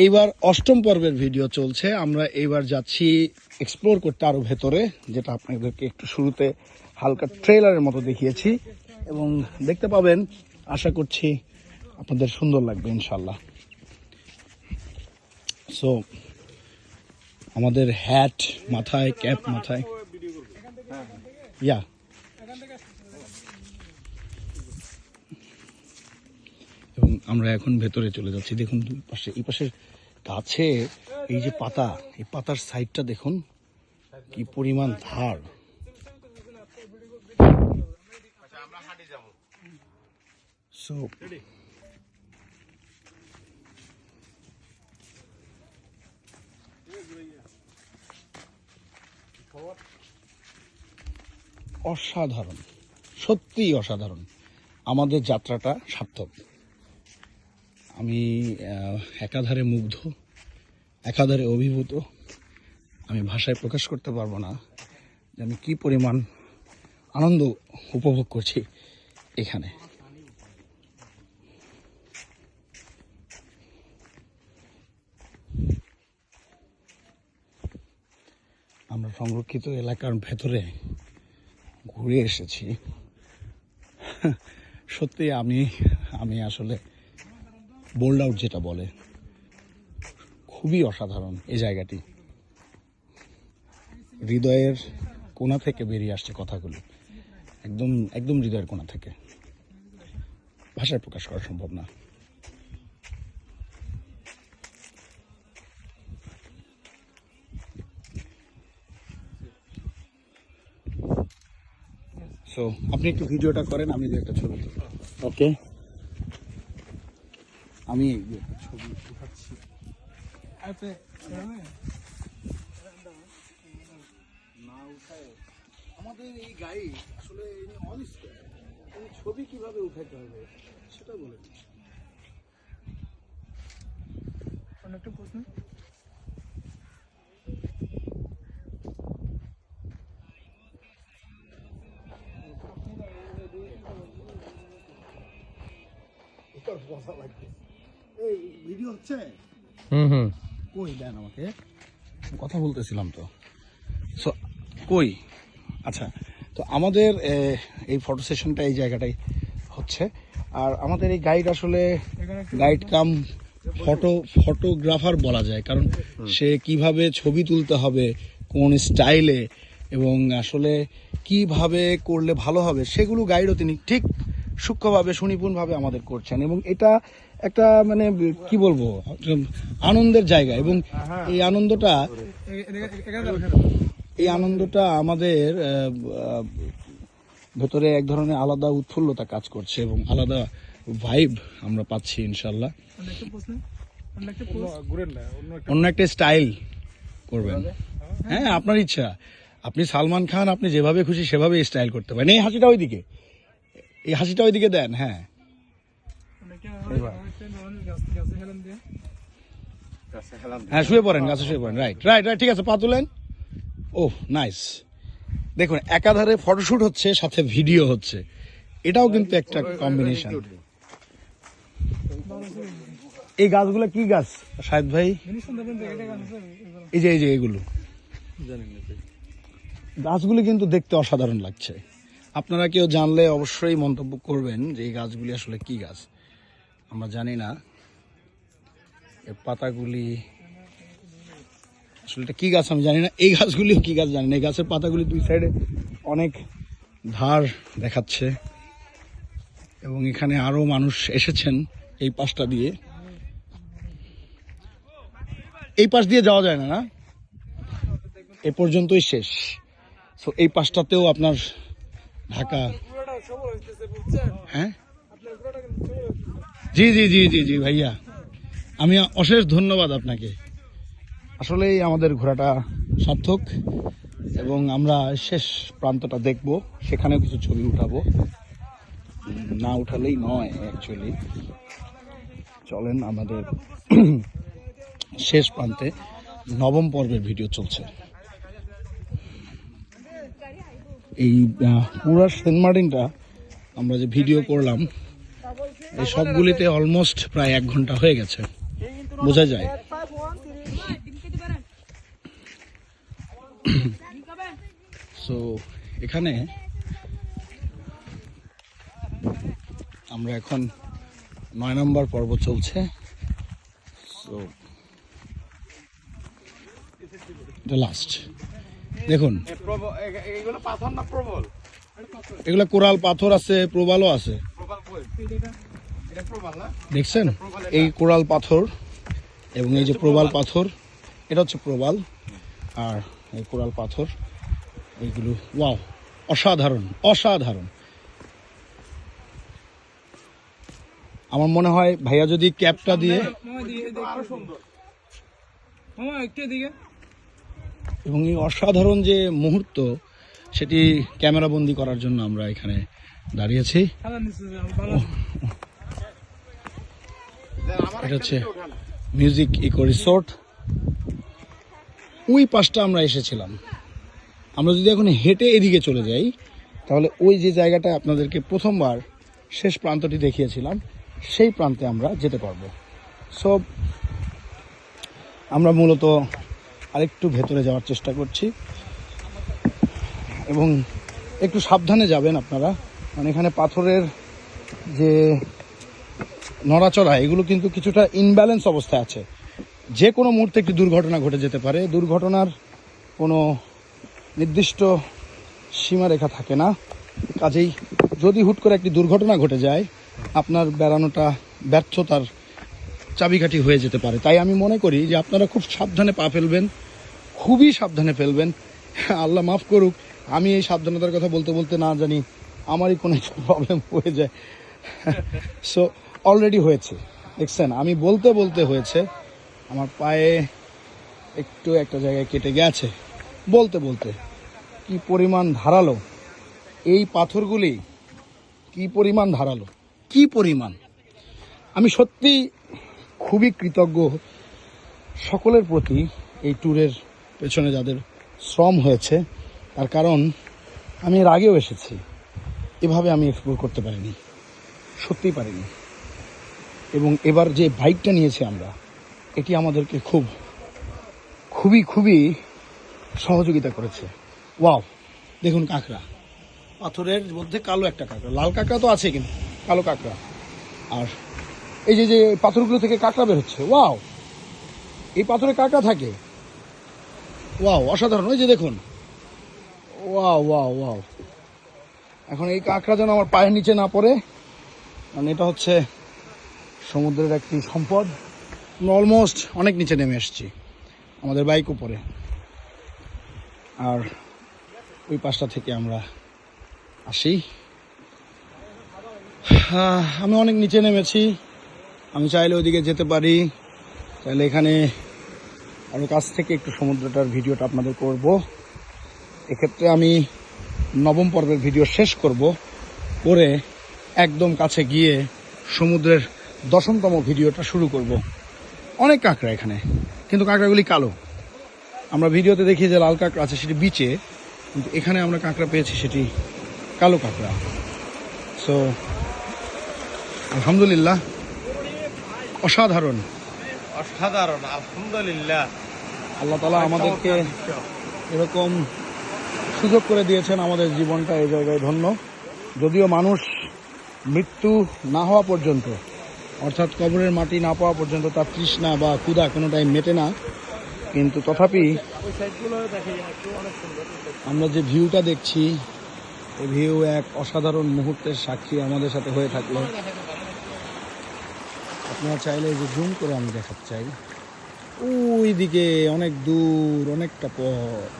এইবার অষ্টম পর্বের ভিডিও চলছে। আমরা এইবার যাচ্ছি এক্সপ্লোর করতে আরো ভেতরে, যেটা আপনাদেরকে একটু শুরুতে হালকা ট্রেলারের মতো দেখিয়েছি, এবং দেখতে পাবেন, আশা করছি আপনাদের সুন্দর লাগবে ইনশাল্লাহ। সো আমাদের হ্যাট মাথায়, ক্যাপ মাথায়, ইয়া এবং আমরা এখন ভেতরে চলে যাচ্ছি। দেখুন দুই পাশে, এই পাশের গাছে এই যে পাতা, এই পাতার সাইডটা দেখুন কি পরিমাণ ধার। সো অসাধারণ, সত্যিই অসাধারণ। আমাদের যাত্রাটা সার্থক। আমি একাধারে মুগ্ধ, একাধারে অভিভূত। আমি ভাষায় প্রকাশ করতে পারবো না যে আমি কি পরিমাণ আনন্দ উপভোগ করছি এখানে। আমরা সংরক্ষিত এলাকার ভেতরে ঘুরে এসেছি। সত্যি আমি আসলে বোল্ড আউট যেটা বলে, খুবই অসাধারণ এই জায়গাটি। হৃদয়ের কোণা থেকে বেরিয়ে আসছে কথাগুলো, একদম একদম হৃদয়ের কোণা থেকে, ভাষায় প্রকাশ করা সম্ভব না। সো আপনি একটু ভিডিওটা করেন, আমি দু একটা ছবি। ওকে, আমি একটা ছবি উঠাচ্ছি। না উঠায় আমাদের এই গাইড আসলে অনিষ্ট, ছবি কিভাবে উঠাতে হবে সেটা বলে। অনেকটা প্রশ্ন। এই ভিডিও হচ্ছে, কই দেন আমাকে, কথা বলতেছিলাম তো। সো কই, আচ্ছা, তো আমাদের এই ফটো সেশনটা এই জায়গাটাই হচ্ছে। আর আমাদের এই গাইড আসলে গাইড কাম ফটোগ্রাফার বলা যায়, কারণ সে কিভাবে ছবি তুলতে হবে, কোন স্টাইলে, এবং আসলে কিভাবে করলে ভালো হবে, সেগুলো গাইডও তিনি ঠিক সূক্ষ্মভাবে, সুনিপুণভাবে আমাদের করছেন। এবং এটা একটা মানে কি বলবো, আনন্দের জায়গা। এবং এই আনন্দটা আমাদের ভেতরে এক ধরনের আলাদা উৎফুল্লতা কাজ করছে, এবং আলাদা ভাইব আমরা পাচ্ছি ইনশাল্লাহ। অন্য একটা স্টাইল করবেন, হ্যাঁ আপনার ইচ্ছা। আপনি সালমান খান, আপনি যেভাবে খুশি সেভাবে স্টাইল করতে পারেন। এই হাসিটা ওইদিকে, এই হাসিটা ওইদিকে দেন। হ্যাঁ, হ্যাঁ শুয়ে পড়েন, গাছে শুয়ে পড়েন। রাইট রাইট রাইট, ঠিক আছে, পা তুলেন। ওহ নাইস। দেখুন, একাধারে ফটোশুট হচ্ছে, সাথে ভিডিও হচ্ছে, এটাও কিন্তু একটা কম্বিনেশন। এই গাছগুলো কি গাছ শাহেদ ভাই? এই যে এগুলো গাছগুলি কিন্তু দেখতে অসাধারণ লাগছে। আপনারা কেউ জানলে অবশ্যই মন্তব্য করবেন যে এই গাছগুলি আসলে কি গাছ। আমরা জানি না এর পাতাগুলি আসলে এটা কি গাছ আমি জানি না, এই গাছগুলিও কি গাছ জানি না। এই গাছের পাতাগুলি দুই সাইডে অনেক ধার দেখাচ্ছে, এবং এখানে আরো মানুষ এসেছেন এই পাশটা দিয়ে। এই পাশ দিয়ে যাওয়া যায় না, না এ পর্যন্তই শেষ। তো এই পাশটাতেও আপনার ঢাকা। হ্যাঁ জি জি জি জি জি ভাইয়া, আমি অশেষ ধন্যবাদ আপনাকে। আসলেই আমাদের ঘোরাটা সার্থক, এবং আমরা শেষ প্রান্তটা দেখব, সেখানেও কিছু ছবি উঠাবো। না উঠালেই নয় অ্যাকচুয়ালি। চলেন, আমাদের শেষ প্রান্তে নবম পর্বের ভিডিও চলছে। এই পুরো সেন্ট মার্টিনটা আমরা যে ভিডিও করলাম, এই সবগুলিতে অলমোস্ট প্রায় 1 ঘন্টা হয়ে গেছে। বোঝা যায়। সো এখানে আমরা এখন 9 নম্বর পর্ব চলছে। সো এটা লাস্ট। দেখুন এগুলো কোরাল পাথর আছে, প্রবালও আছে, দেখছেন? এই কোরাল পাথর এবং এই যে প্রবাল পাথর, এটা হচ্ছে প্রবাল, আর এই কোরাল পাথর, এইগুলো ওয়াও, অসাধারণ অসাধারণ। আমার মনে হয় ভাইয়া যদি ক্যাপটা দিয়ে এবং এই অসাধারণ যে মুহূর্ত সেটি ক্যামেরা বন্দি করার জন্য আমরা এখানে দাঁড়িয়েছি। এটা হচ্ছে মিউজিক ইকো রিসোর্ট। ওই পাশটা আমরা এসেছিলাম। আমরা যদি এখন হেঁটে এদিকে চলে যাই তাহলে ওই যে জায়গাটা আপনাদেরকে প্রথমবার শেষ প্রান্তটি দেখিয়েছিলাম সেই প্রান্তে আমরা যেতে পারবো। সো আমরা মূলত আরেকটু ভেতরে যাওয়ার চেষ্টা করছি এবং একটু সাবধানে যাবেন আপনারা, কারণ এখানে পাথরের যে নড়াচড়া এগুলো কিন্তু কিছুটা ইনব্যালেন্স অবস্থায় আছে। যে কোনো মুহূর্তে একটি দুর্ঘটনা ঘটে যেতে পারে। দুর্ঘটনার কোনো নির্দিষ্ট সীমারেখা থাকে না, কাজেই যদি হুট করে একটি দুর্ঘটনা ঘটে যায় আপনার বেড়ানোটা ব্যর্থতার চাবিকাঠি হয়ে যেতে পারে। তাই আমি মনে করি যে আপনারা খুব সাবধানে পা ফেলবেন, খুবই সাবধানে ফেলবেন। আল্লাহ মাফ করুক, আমি এই সাবধানতার কথা বলতে বলতে না জানি আমারই কোনো একটা প্রবলেম হয়ে যায়। সো অলরেডি হয়েছে, দেখছেন? আমি বলতে বলতে হয়েছে, আমার পায়ে একটু একটা জায়গায় কেটে গেছে বলতে বলতে। কি পরিমাণ ধারালো এই পাথরগুলি, কি পরিমাণ ধারালো, কি পরিমাণ! আমি সত্যি খুবই কৃতজ্ঞ সকলের প্রতি এই ট্যুরের পেছনে যাদের শ্রম হয়েছে, তার কারণ আমি এর আগেও এসেছি, এভাবে আমি এক্সপ্লোর করতে পারিনি, সত্যিই পারিনি। এবং এবার যে বাইকটা নিয়েছি আমরা, এটি আমাদেরকে খুবই খুবই সহযোগিতা করেছে। ওয়াও, দেখুন কাঁকড়া, পাথরের মধ্যে কালো একটা কাঁকড়া, লাল কাঁকড়া তো আছে কিন্তু কালো কাঁকড়া, আর এই যে যে পাথরগুলো থেকে কাঁকড়া বের হচ্ছে। ওয়াও, এই পাথরে কাঁকড়া থাকে। ওয়াও, অসাধারণ। ওই যে দেখুন, ওয়াও ওয়াও ওয়াও। এখন এই কাঁকড়া যেন আমার পায়ের নিচে না পড়ে, কারণ এটা হচ্ছে সমুদ্রের একটি সম্পদ। আমরা অলমোস্ট অনেক নিচে নেমে এসেছি, আমাদের বাইক উপরে, আর ওই পাশটা থেকে আমরা আসি। আমি অনেক নিচে নেমেছি, আমি চাইলে ওইদিকে যেতে পারি, চাইলে এখানে আরও কাছ থেকে একটু সমুদ্রটার ভিডিওটা আপনাদের করব। এক্ষেত্রে আমি 9ম পর্বের ভিডিও শেষ করব, করে একদম কাছে গিয়ে সমুদ্রের 10মতম ভিডিওটা শুরু করব। অনেক কাঁকড়া এখানে, কিন্তু কাঁকড়াগুলি কালো। আমরা ভিডিওতে দেখি যে লাল কাঁকড়া আছে সেটি বিচে, কিন্তু এখানে আমরা কাঁকড়া পেয়েছি সেটি কালো কাঁকড়া। সো আলহামদুলিল্লাহ, অসাধারণ অসাধারণ, আলহামদুলিল্লাহ। আল্লাহ তাআলা আমাদেরকে এরকম সুযোগ করে দিয়েছেন, আমাদের জীবনটা এই জায়গায় ধন্য। যদিও মানুষ মৃত্যু না হওয়া পর্যন্ত, অর্থাৎ কবরের মাটি না পাওয়া পর্যন্ত তার তৃষ্ণা বা ক্ষুধা কোনোটাই মেটে না, কিন্তু তথাপি আমরা যে ভিউটা দেখছি, এই ভিউ এক অসাধারণ মুহূর্তের সাক্ষী আমাদের সাথে হয়ে থাকলো। আপনারা চাইলে যে জুম করে আমি দেখাতে চাই, ওই দিকে অনেক দূর, অনেকটা পথ।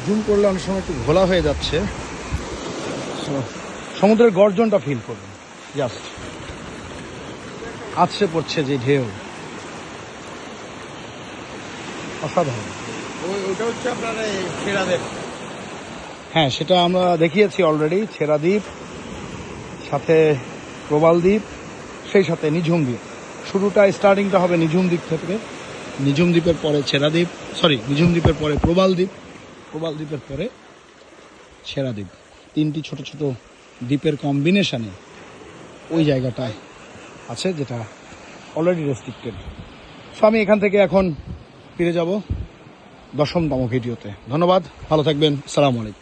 জুম করলে অনেক সময় একটু ঘোলা হয়ে যাচ্ছে। সমুদ্রের গর্জনটা ফিল করুন, জাস্ট আছড়ে পড়ছে যে ঢেউ, অসাধারণ। ওইটা হচ্ছে আপনার ছেড়াদের। হ্যাঁ, সেটা আমরা দেখিয়েছি অলরেডি। ছেড়া দ্বীপ, সাথে প্রবাল দ্বীপ, সেই সাথে নিঝুম দ্বীপ। শুরুটা, স্টার্টিংটা হবে নিঝুম দ্বীপ থেকে। নিঝুম দ্বীপের পরে ছেড়া দ্বীপ, নিঝুম দ্বীপের পরে প্রবাল দ্বীপ, প্রবাল দ্বীপের পরে ছেড়া দ্বীপ। তিনটি ছোট ছোট দ্বীপের কম্বিনেশনে ওই জায়গাটায় আছে, যেটা অলরেডি রেস্ট্রিক্টেড। সো আমি এখান থেকে এখন ফিরে যাব 10তম ভিডিওতে। ধন্যবাদ, ভালো থাকবেন, আসসালামু আলাইকুম।